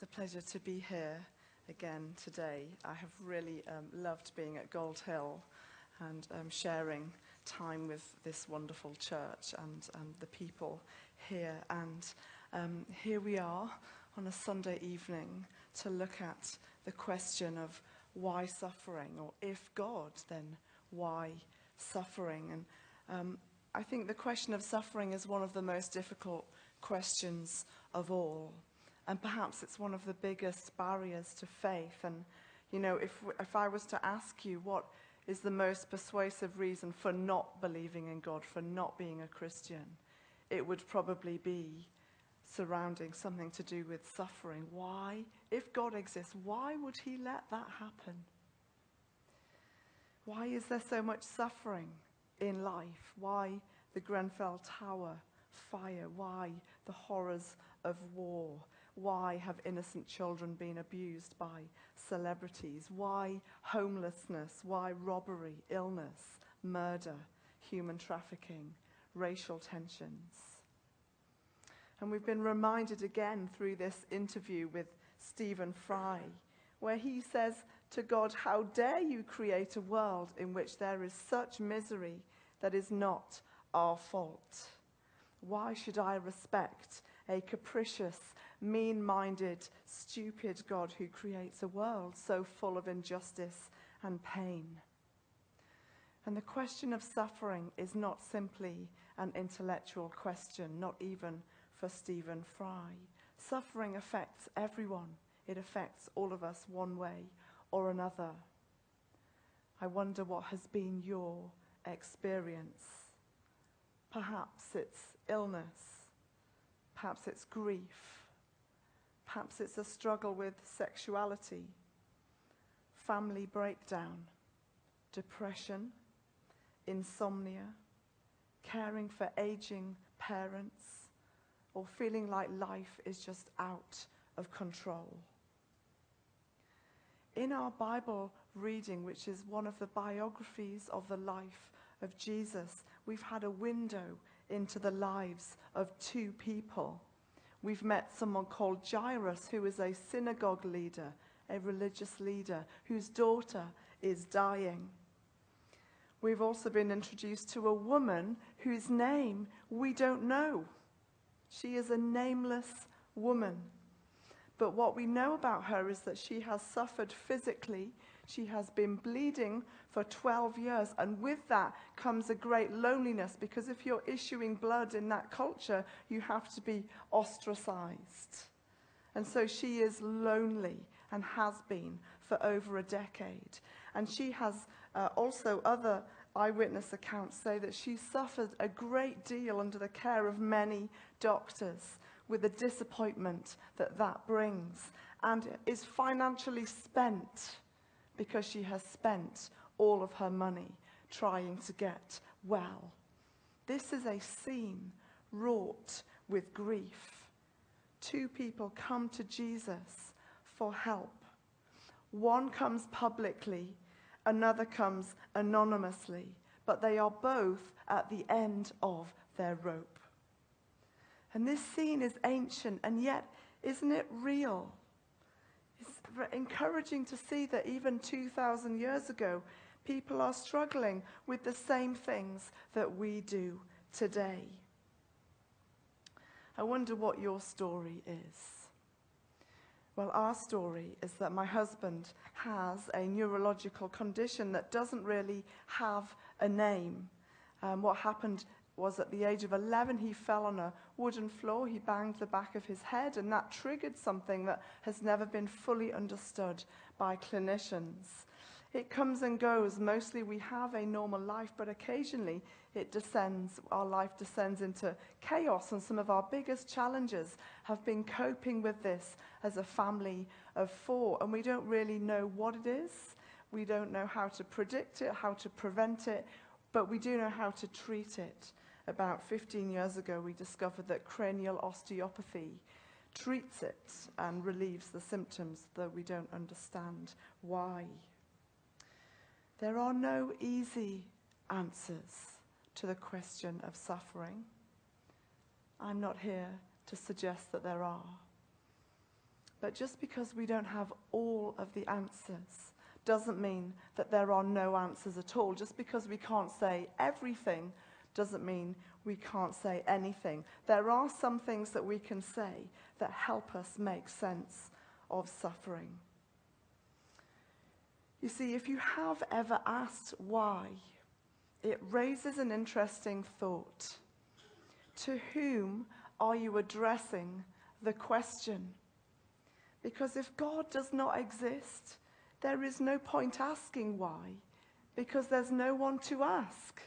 It's a pleasure to be here again today. I have really loved being at Gold Hill and sharing time with this wonderful church and the people here. And here we are on a Sunday evening to look at the question of why suffering, or if God, then why suffering? And I think the question of suffering is one of the most difficult questions of all. And perhaps it's one of the biggest barriers to faith. And, you know, if I was to ask you what is the most persuasive reason for not believing in God, for not being a Christian, it would probably be surrounding something to do with suffering. Why? If God exists, why would he let that happen? Why is there so much suffering in life? Why the Grenfell Tower fire? Why the horrors of war? Why have innocent children been abused by celebrities? Why homelessness? Why robbery, illness, murder, human trafficking, racial tensions? And we've been reminded again through this interview with Stephen Fry, where he says to God, "How dare you create a world in which there is such misery that is not our fault? Why should I respect a capricious, mean-minded, stupid God who creates a world so full of injustice and pain?" And the question of suffering is not simply an intellectual question, not even for Stephen Fry. Suffering affects everyone. It affects all of us one way or another. I wonder what has been your experience. Perhaps it's illness. Perhaps it's grief. Perhaps it's a struggle with sexuality, family breakdown, depression, insomnia, caring for aging parents, or feeling like life is just out of control. In our Bible reading, which is one of the biographies of the life of Jesus, we've had a window into the lives of two people. We've met someone called Jairus, who is a synagogue leader, a religious leader, whose daughter is dying. We've also been introduced to a woman whose name we don't know. She is a nameless woman. But what we know about her is that she has suffered physically. She has been bleeding for 12 years. And with that comes a great loneliness, because if you're issuing blood in that culture, you have to be ostracized. And so she is lonely and has been for over a decade. And she has also other eyewitness accounts say that she suffered a great deal under the care of many doctors, with the disappointment that that brings, and is financially spent because she has spent all of her money trying to get well. This is a scene wrought with grief. Two people come to Jesus for help. One comes publicly, another comes anonymously, but they are both at the end of their rope. And this scene is ancient, and yet, isn't it real? It's encouraging to see that even 2,000 years ago, people are struggling with the same things that we do today. I wonder what your story is. Well, our story is that my husband has a neurological condition that doesn't really have a name. What happened was at the age of 11, he fell on a wooden floor. He banged the back of his head, and that triggered something that has never been fully understood by clinicians. It comes and goes. Mostly we have a normal life, but occasionally our life descends into chaos, and some of our biggest challenges have been coping with this as a family of 4, and we don't really know what it is. We don't know how to predict it, how to prevent it, but we do know how to treat it. About 15 years ago, we discovered that cranial osteopathy treats it and relieves the symptoms, though we don't understand why. There are no easy answers to the question of suffering. I'm not here to suggest that there are. But just because we don't have all of the answers doesn't mean that there are no answers at all. Just because we can't say everything doesn't mean we can't say anything. There are some things that we can say that help us make sense of suffering. You see, if you have ever asked why, it raises an interesting thought. To whom are you addressing the question? Because if God does not exist, there is no point asking why, because there's no one to ask.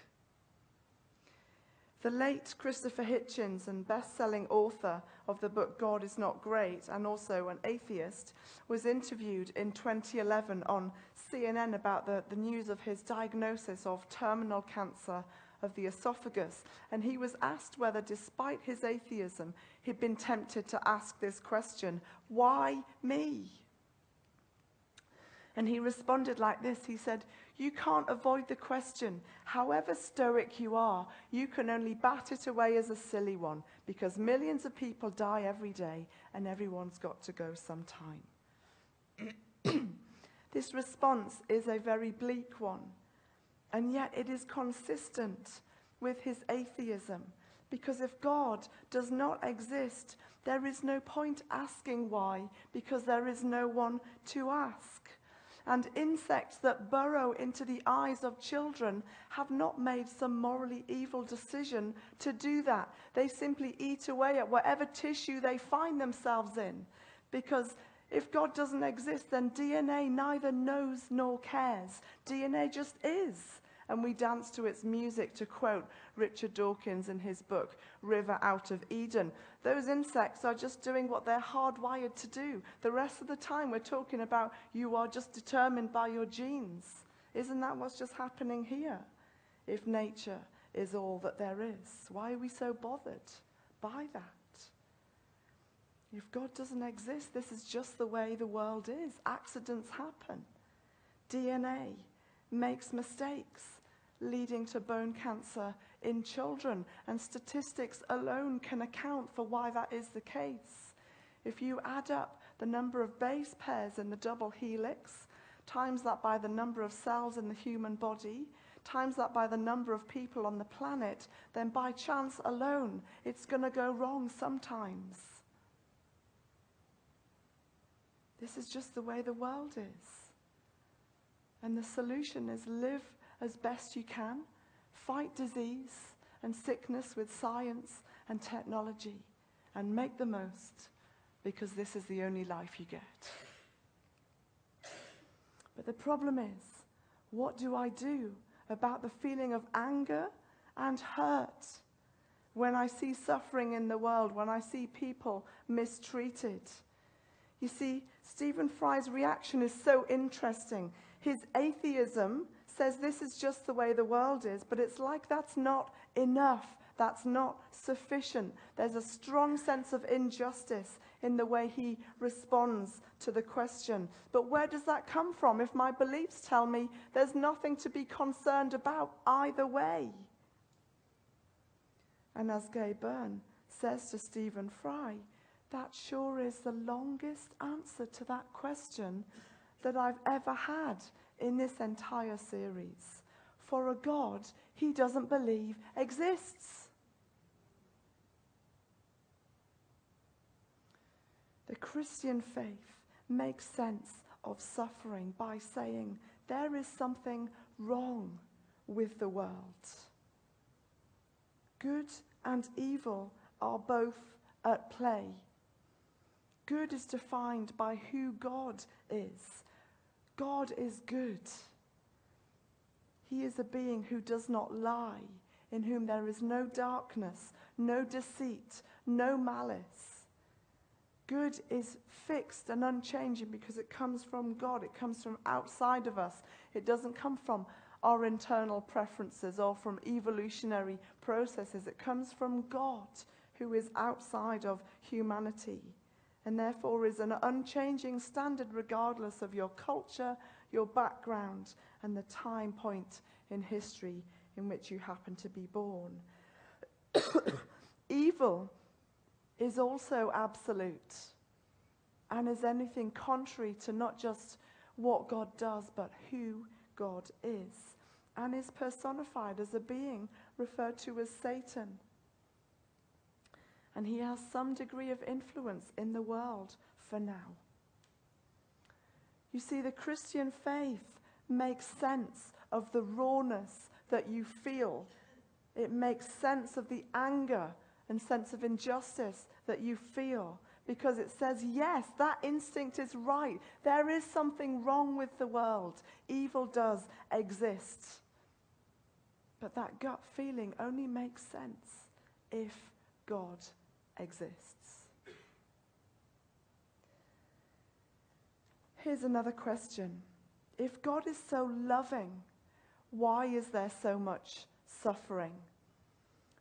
The late Christopher Hitchens, and best-selling author of the book God Is Not Great, and also an atheist, was interviewed in 2011 on CNN about the news of his diagnosis of terminal cancer of the esophagus. And he was asked whether, despite his atheism, he'd been tempted to ask this question, why me? And he responded like this. He said, you can't avoid the question. However stoic you are, you can only bat it away as a silly one, because millions of people die every day and everyone's got to go sometime. This response is a very bleak one, and yet it is consistent with his atheism, because if God does not exist, there is no point asking why, because there is no one to ask. And insects that burrow into the eyes of children have not made some morally evil decision to do that. They simply eat away at whatever tissue they find themselves in. Because if God doesn't exist, then DNA neither knows nor cares. DNA just is. And we dance to its music, to quote Richard Dawkins in his book, River Out of Eden. Those insects are just doing what they're hardwired to do. The rest of the time we're talking about you are just determined by your genes. Isn't that what's just happening here? If nature is all that there is, why are we so bothered by that? If God doesn't exist, this is just the way the world is. Accidents happen. DNA makes mistakes, leading to bone cancer in children, and statistics alone can account for why that is the case. If you add up the number of base pairs in the double helix, times that by the number of cells in the human body, times that by the number of people on the planet, then by chance alone, it's going to go wrong sometimes. This is just the way the world is. And the solution is live as best you can, fight disease and sickness with science and technology, and make the most, because this is the only life you get. But the problem is, what do I do about the feeling of anger and hurt when I see suffering in the world, when I see people mistreated? You see, Stephen Fry's reaction is so interesting. His atheism says this is just the way the world is, but it's like that's not enough. That's not sufficient. There's a strong sense of injustice in the way he responds to the question. But where does that come from if my beliefs tell me there's nothing to be concerned about either way? And as Gay Byrne says to Stephen Fry, that sure is the longest answer to that question that I've ever had in this entire series. For a God he doesn't believe exists. The Christian faith makes sense of suffering by saying there is something wrong with the world. Good and evil are both at play. Good is defined by who God is. God is good. He is a being who does not lie, in whom there is no darkness, no deceit, no malice. Good is fixed and unchanging because it comes from God. It comes from outside of us. It doesn't come from our internal preferences or from evolutionary processes. It comes from God, who is outside of humanity, and therefore is an unchanging standard regardless of your culture, your background, and the time point in history in which you happen to be born. Evil is also absolute, and is anything contrary to not just what God does, but who God is, and is personified as a being referred to as Satan. And he has some degree of influence in the world for now. You see, the Christian faith makes sense of the rawness that you feel. It makes sense of the anger and sense of injustice that you feel, because it says, yes, that instinct is right. There is something wrong with the world. Evil does exist. But that gut feeling only makes sense if God exists. Here's another question. If God is so loving, why is there so much suffering?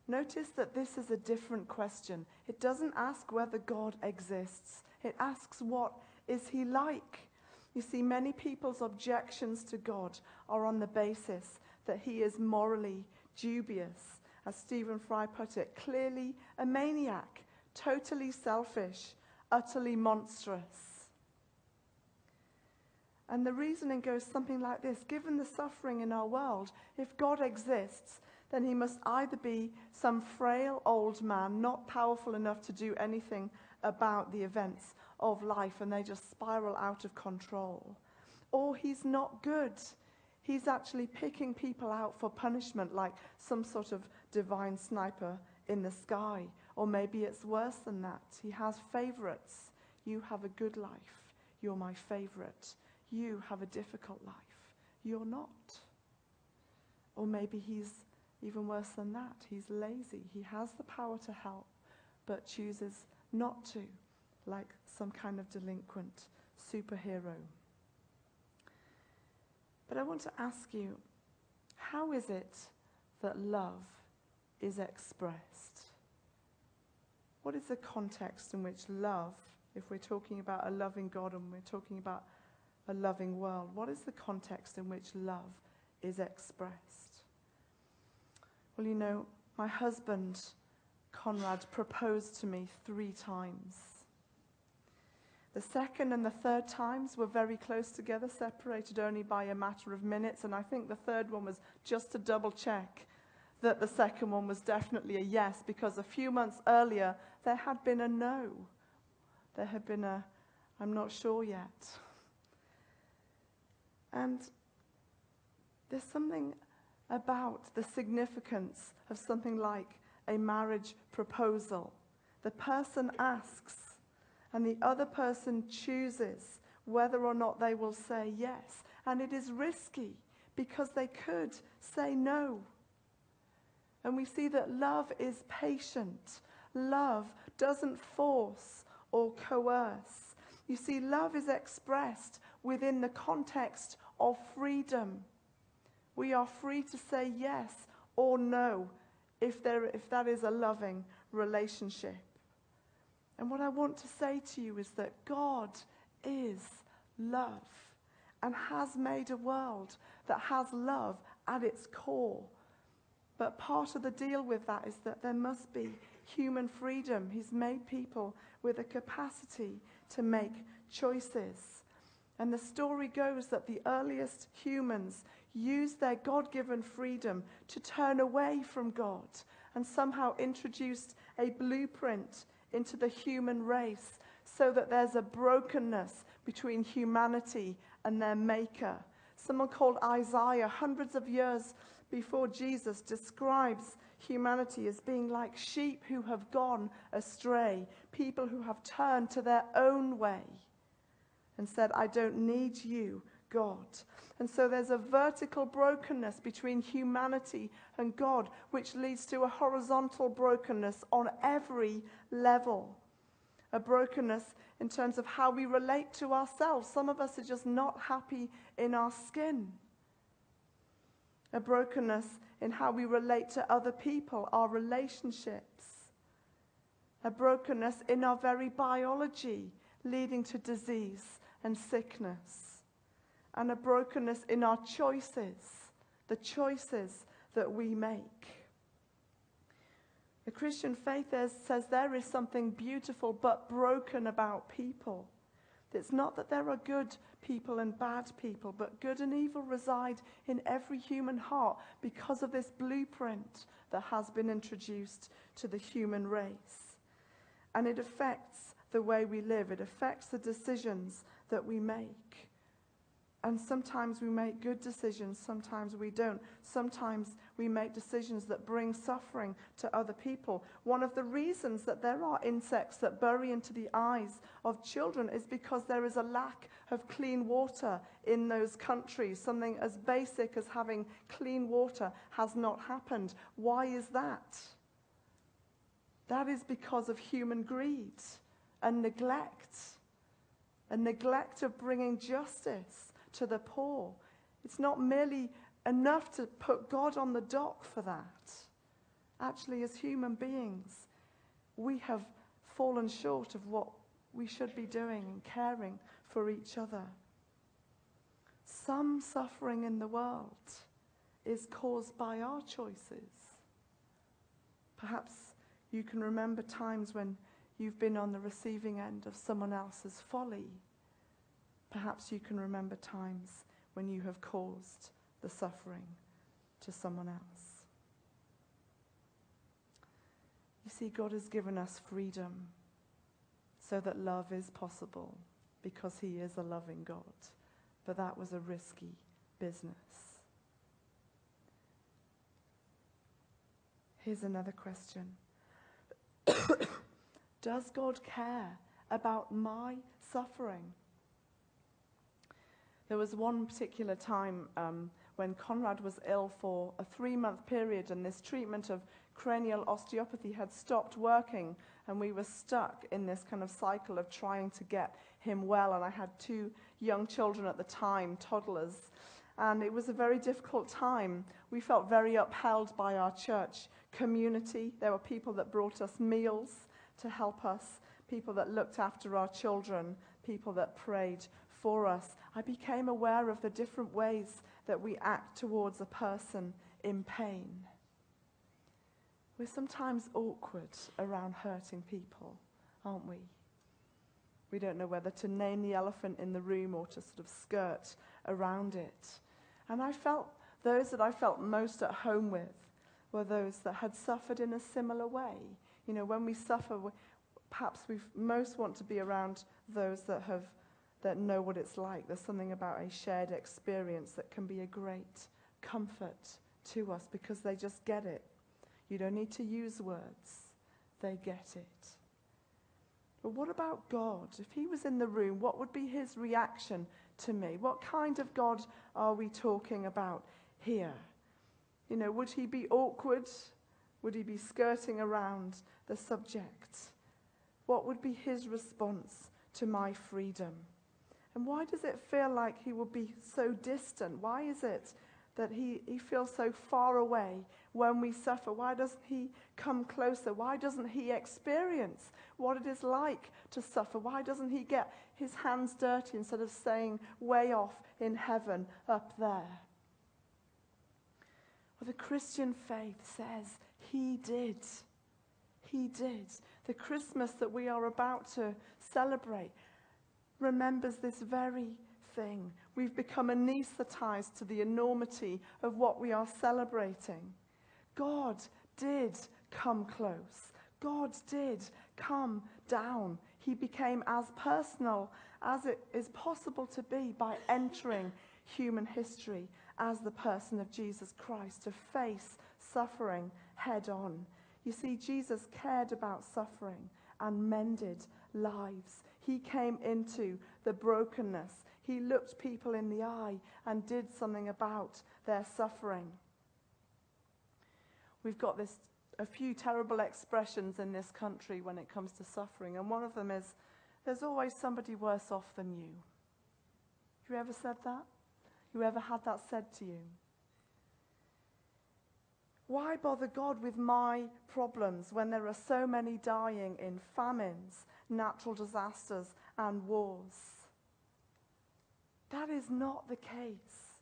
Notice that this is a different question. It doesn't ask whether God exists. It asks, what is he like? You see, many people's objections to God are on the basis that he is morally dubious. As Stephen Fry put it, clearly a maniac, totally selfish, utterly monstrous. And the reasoning goes something like this. Given the suffering in our world, if God exists, then he must either be some frail old man, not powerful enough to do anything about the events of life, and they just spiral out of control, or he's not good. He's actually picking people out for punishment, like some sort of divine sniper in the sky. Or maybe it's worse than that. He has favorites. You have a good life. You're my favorite. You have a difficult life. You're not. Or maybe he's even worse than that. He's lazy. He has the power to help, but chooses not to, like some kind of delinquent superhero. But I want to ask you, how is it that love is expressed? What is the context in which love, if we're talking about a loving God and we're talking about a loving world, what is the context in which love is expressed? Well, you know, my husband, Conrad, proposed to me 3 times. The second and the third times were very close together, separated only by a matter of minutes, and I think the third one was just to double check that the second one was definitely a yes, because a few months earlier there had been a no. There had been a, I'm not sure yet. And there's something about the significance of something like a marriage proposal. The person asks, and the other person chooses whether or not they will say yes. And it is risky, because they could say no. And we see that love is patient. Love doesn't force or coerce. You see, love is expressed within the context of freedom. We are free to say yes or no if that is a loving relationship. And what I want to say to you is that God is love and has made a world that has love at its core. But part of the deal with that is that there must be human freedom. He's made people with a capacity to make choices. And the story goes that the earliest humans used their God-given freedom to turn away from God and somehow introduced a blueprint into the human race so that there's a brokenness between humanity and their maker. Someone called Isaiah, hundreds of years before Jesus, describes humanity as being like sheep who have gone astray, people who have turned to their own way and said, I don't need you, God. And so there's a vertical brokenness between humanity and God, which leads to a horizontal brokenness on every level. A brokenness in terms of how we relate to ourselves. Some of us are just not happy in our skin. A brokenness in how we relate to other people, our relationships. A brokenness in our very biology, leading to disease and sickness. And a brokenness in our choices, the choices that we make. The Christian faith says there is something beautiful but broken about people. It's not that there are good people and bad people, but good and evil reside in every human heart because of this blueprint that has been introduced to the human race. And it affects the way we live. It affects the decisions that we make. And sometimes we make good decisions, sometimes we don't. Sometimes we make decisions that bring suffering to other people. One of the reasons that there are insects that bury into the eyes of children is because there is a lack of clean water in those countries. Something as basic as having clean water has not happened. Why is that? That is because of human greed and neglect of bringing justice to the poor. It's not merely enough to put God on the dock for that. Actually, as human beings, we have fallen short of what we should be doing and caring for each other. Some suffering in the world is caused by our choices. Perhaps you can remember times when you've been on the receiving end of someone else's folly. Perhaps you can remember times when you have caused the suffering to someone else. You see, God has given us freedom so that love is possible because He is a loving God. But that was a risky business. Here's another question. Does God care about my suffering? There was one particular time when Conrad was ill for a 3-month period, and this treatment of cranial osteopathy had stopped working, and we were stuck in this kind of cycle of trying to get him well. And I had 2 young children at the time, toddlers, and it was a very difficult time. We felt very upheld by our church community. There were people that brought us meals to help us, people that looked after our children, people that prayed for us. I became aware of the different ways that we act towards a person in pain. We're sometimes awkward around hurting people, aren't we? We don't know whether to name the elephant in the room or to sort of skirt around it. And I felt those that I felt most at home with were those that had suffered in a similar way. You know, when we suffer, perhaps we most want to be around those that know what it's like. There's something about a shared experience that can be a great comfort to us because they just get it. You don't need to use words. They get it. But what about God? If He was in the room, what would be His reaction to me? What kind of God are we talking about here? You know, would He be awkward? Would He be skirting around the subject? What would be His response to my freedom? And why does it feel like He will be so distant? Why is it that he feels so far away when we suffer? Why doesn't He come closer? Why doesn't He experience what it is like to suffer? Why doesn't He get His hands dirty instead of staying way off in heaven up there? Well, the Christian faith says He did. He did. The Christmas that we are about to celebrate remembers this very thing. We've become anesthetized to the enormity of what we are celebrating. God did come close. God did come down. He became as personal as it is possible to be by entering human history as the person of Jesus Christ, to face suffering head on. You see, Jesus cared about suffering and mended lives. He came into the brokenness. He looked people in the eye and did something about their suffering. We've got a few terrible expressions in this country when it comes to suffering, and one of them is, there's always somebody worse off than you. You ever said that? You ever had that said to you? Why bother God with my problems when there are so many dying in famines, natural disasters, and wars? That is not the case.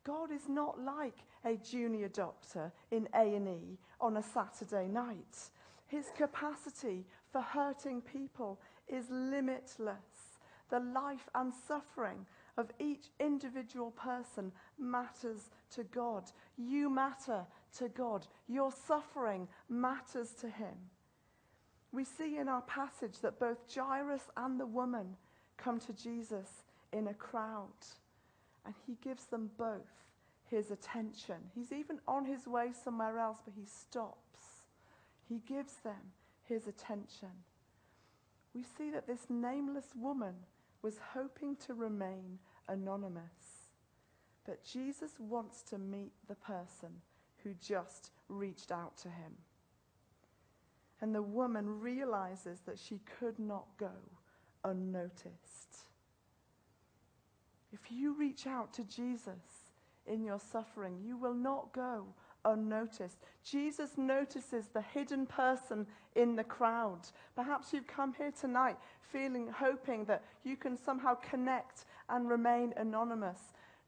God is not like a junior doctor in A&E on a Saturday night. His capacity for hurting people is limitless. The life and suffering of each individual person matters to God. You matter to God. Your suffering matters to him. We see in our passage that both Jairus and the woman come to Jesus in a crowd, and he gives them both his attention. He's even on his way somewhere else, but he stops. He gives them his attention. We see that this nameless woman was hoping to remain anonymous, but Jesus wants to meet the person who just reached out to him. And the woman realizes that she could not go unnoticed. If you reach out to Jesus in your suffering, you will not go unnoticed. Jesus notices the hidden person in the crowd. Perhaps you've come here tonight hoping that you can somehow connect and remain anonymous.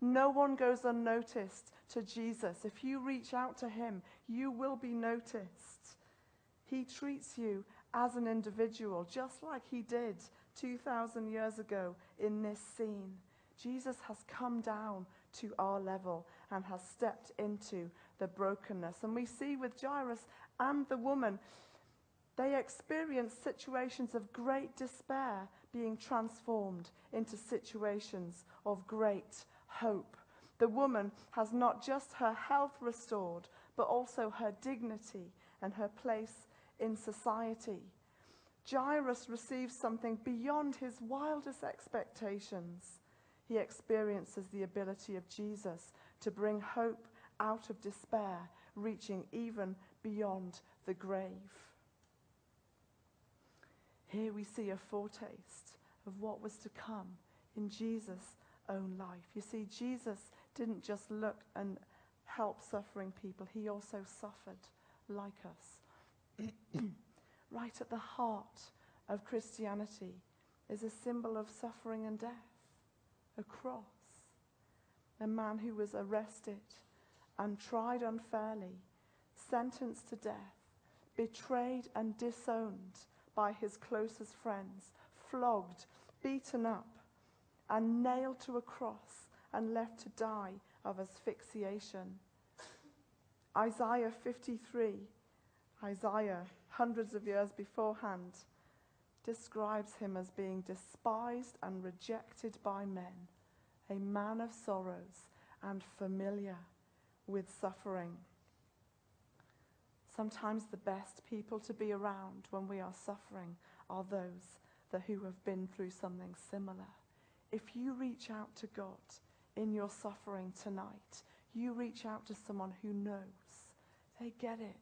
No one goes unnoticed to Jesus. If you reach out to him, you will be noticed. He treats you as an individual, just like he did 2,000 years ago in this scene. Jesus has come down to our level and has stepped into the brokenness. And we see with Jairus and the woman, they experience situations of great despair being transformed into situations of great hope. The woman has not just her health restored, but also her dignity and her place in society. Jairus receives something beyond his wildest expectations. He experiences the ability of Jesus to bring hope out of despair, reaching even beyond the grave. Here we see a foretaste of what was to come in Jesus' own life. You see, Jesus didn't just look and help suffering people. He also suffered like us. Right at the heart of Christianity is a symbol of suffering and death. A cross. A man who was arrested and tried unfairly, sentenced to death, betrayed and disowned by his closest friends, flogged, beaten up, and nailed to a cross and left to die of asphyxiation. Isaiah 53, Isaiah, hundreds of years beforehand, describes him as being despised and rejected by men, a man of sorrows and familiar with suffering. Sometimes the best people to be around when we are suffering are those who have been through something similar. If you reach out to God in your suffering tonight, you reach out to someone who knows. They get it.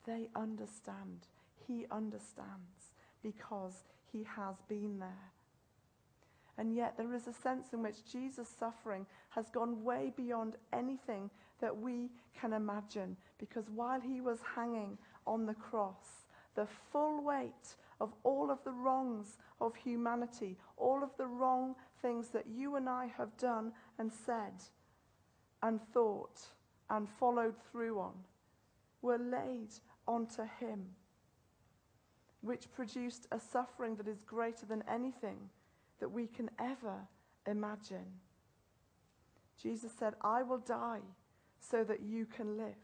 They understand. He understands because he has been there. And yet there is a sense in which Jesus' suffering has gone way beyond anything that we can imagine, because while he was hanging on the cross, the full weight of all of the wrongs of humanity, all of the wrong things that you and I have done and said and thought and followed through on, were laid onto him, which produced a suffering that is greater than anything that we can ever imagine. Jesus said, I will die so that you can live.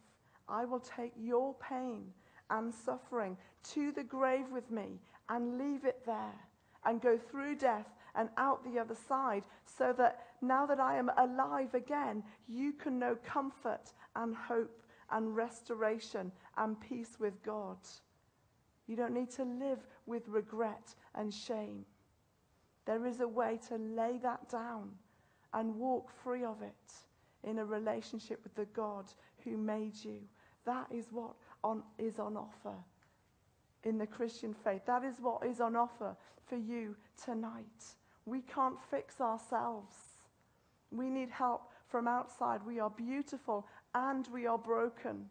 I will take your pain and suffering to the grave with me and leave it there and go through death and out the other side, so that now that I am alive again, you can know comfort and hope and restoration and peace with God. You don't need to live with regret and shame. There is a way to lay that down and walk free of it in a relationship with the God who made you. That is what is on offer in the Christian faith. That is what is on offer for you tonight. We can't fix ourselves. We need help from outside. We are beautiful and we are broken.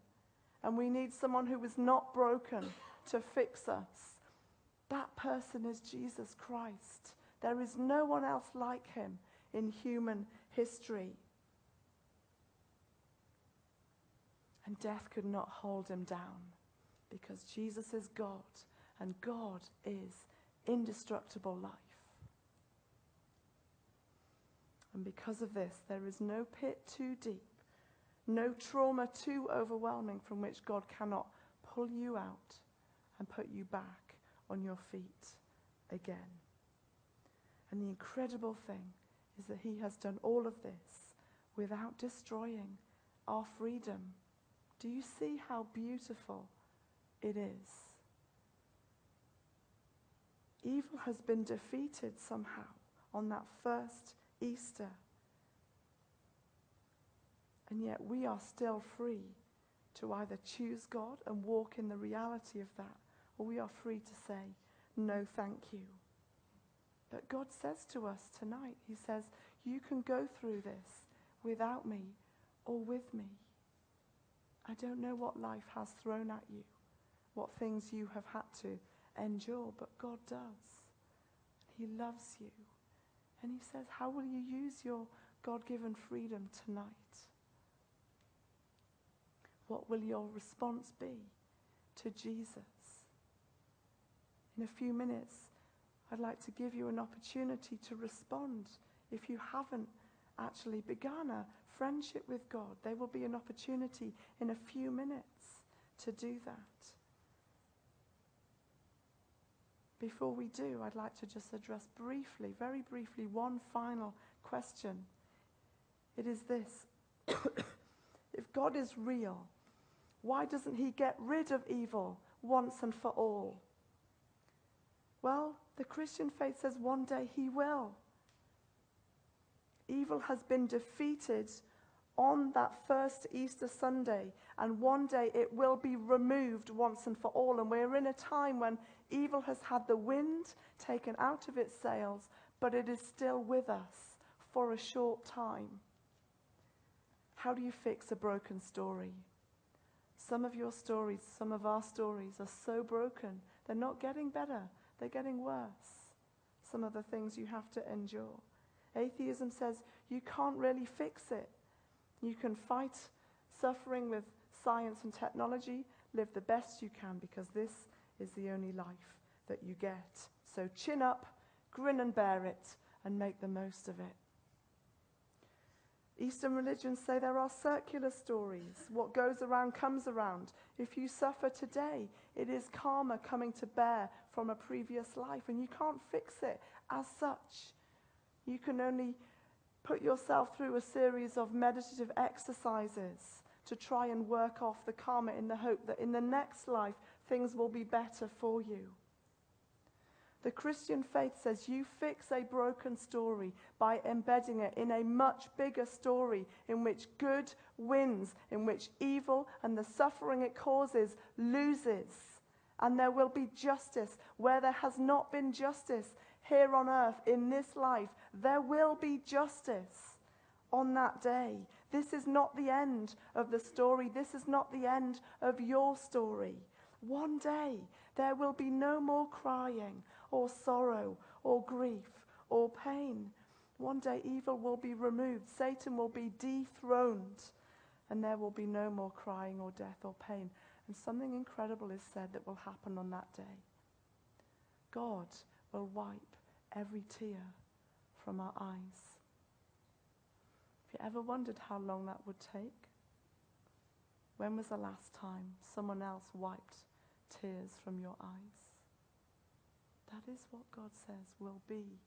And we need someone who is not broken to fix us. That person is Jesus Christ. There is no one else like him in human history. And death could not hold him down, because Jesus is God and God is indestructible life. And because of this, there is no pit too deep, no trauma too overwhelming from which God cannot pull you out and put you back on your feet again. And the incredible thing is that he has done all of this without destroying our freedom. Do you see how beautiful it is? Evil has been defeated somehow on that first Easter. And yet we are still free to either choose God and walk in the reality of that, or we are free to say, no, thank you. But God says to us tonight, he says, you can go through this without me or with me. I don't know what life has thrown at you, what things you have had to endure, but God does. He loves you. And he says, how will you use your God-given freedom tonight? What will your response be to Jesus? In a few minutes, I'd like to give you an opportunity to respond. If you haven't actually begun a friendship with God, there will be an opportunity in a few minutes to do that. Before we do, I'd like to just address briefly, very briefly, one final question. It is this. If God is real, why doesn't he get rid of evil once and for all? Well, the Christian faith says one day he will. Evil has been defeated on that first Easter Sunday, and one day it will be removed once and for all. And we're in a time when evil has had the wind taken out of its sails, but it is still with us for a short time. How do you fix a broken story? Some of your stories, some of our stories are so broken, they're not getting better, they're getting worse. Some of the things you have to endure. Atheism says you can't really fix it. You can fight suffering with science and technology, live the best you can, because this is the only life that you get. So chin up, grin and bear it, and make the most of it. Eastern religions say there are circular stories. What goes around comes around. If you suffer today, it is karma coming to bear from a previous life, and you can't fix it as such. You can only put yourself through a series of meditative exercises to try and work off the karma in the hope that in the next life things will be better for you. The Christian faith says you fix a broken story by embedding it in a much bigger story in which good wins, in which evil and the suffering it causes loses. And there will be justice where there has not been justice here on earth in this life. There will be justice on that day. This is not the end of the story. This is not the end of your story. One day there will be no more crying or sorrow or grief or pain. One day evil will be removed. Satan will be dethroned, and there will be no more crying or death or pain. And something incredible is said that will happen on that day. God will wipe every tear from our eyes. Have you ever wondered how long that would take? When was the last time someone else wiped tears from your eyes? That is what God says will be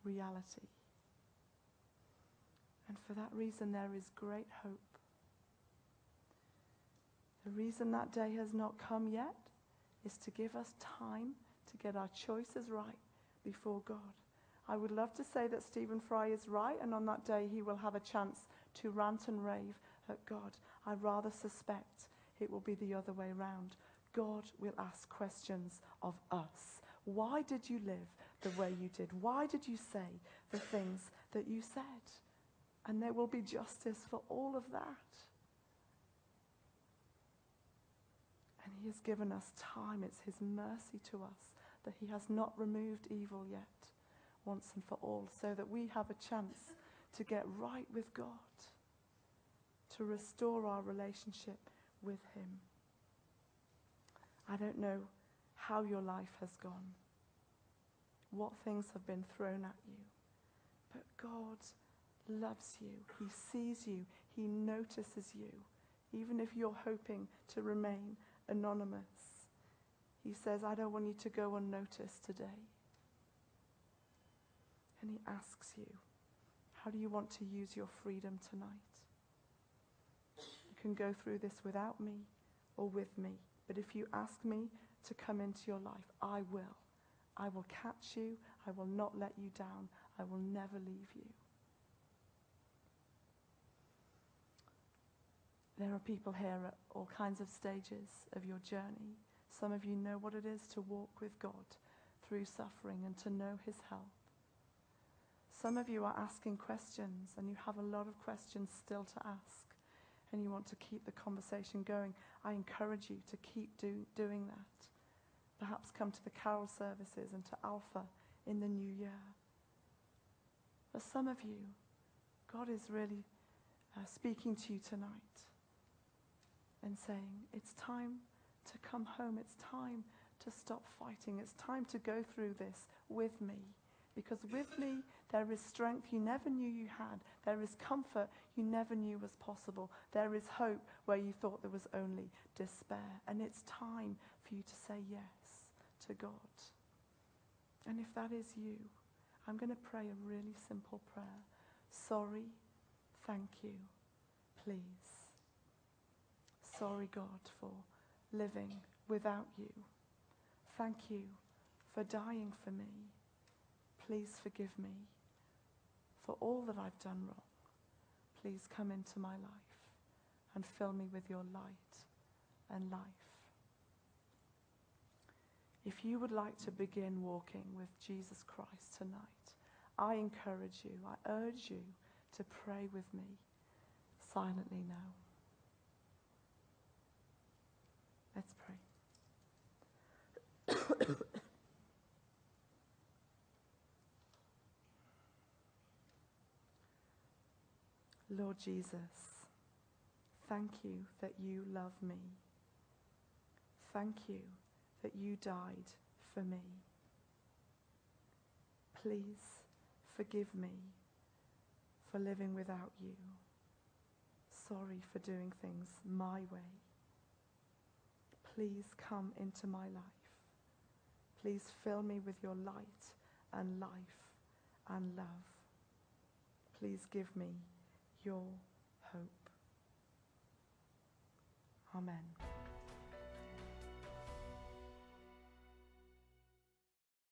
reality. And for that reason, there is great hope. The reason that day has not come yet is to give us time to get our choices right before God. I would love to say that Stephen Fry is right, and on that day he will have a chance to rant and rave at God. I rather suspect it will be the other way round. God will ask questions of us. Why did you live the way you did? Why did you say the things that you said? And there will be justice for all of that. And he has given us time. It's his mercy to us that he has not removed evil yet, once and for all, so that we have a chance to get right with God, to restore our relationship with him. I don't know how your life has gone, what things have been thrown at you, but God loves you. He sees you. He notices you. Even if you're hoping to remain anonymous. He says, I don't want you to go unnoticed today. And he asks you, how do you want to use your freedom tonight? You can go through this without me or with me. But if you ask me to come into your life, I will. I will catch you. I will not let you down. I will never leave you. There are people here at all kinds of stages of your journey. Some of you know what it is to walk with God through suffering and to know his help. Some of you are asking questions, and you have a lot of questions still to ask, and you want to keep the conversation going. I encourage you to keep doing that. Perhaps come to the carol services and to Alpha in the new year. For some of you, God is really speaking to you tonight and saying, it's time to come home. It's time to stop fighting. It's time to go through this with me. Because with me, there is strength you never knew you had. There is comfort you never knew was possible. There is hope where you thought there was only despair. And it's time for you to say yes to God. And if that is you, I'm going to pray a really simple prayer. Sorry, thank you, please. Sorry, God, for living without you. Thank you for dying for me. Please forgive me for all that I've done wrong. Please come into my life and fill me with your light and life. If you would like to begin walking with Jesus Christ tonight, I encourage you, I urge you to pray with me silently now. Let's pray. Lord Jesus, thank you that you love me. Thank you that you died for me. Please forgive me for living without you. Sorry for doing things my way. Please come into my life. Please fill me with your light and life and love. Please give me your hope. Amen.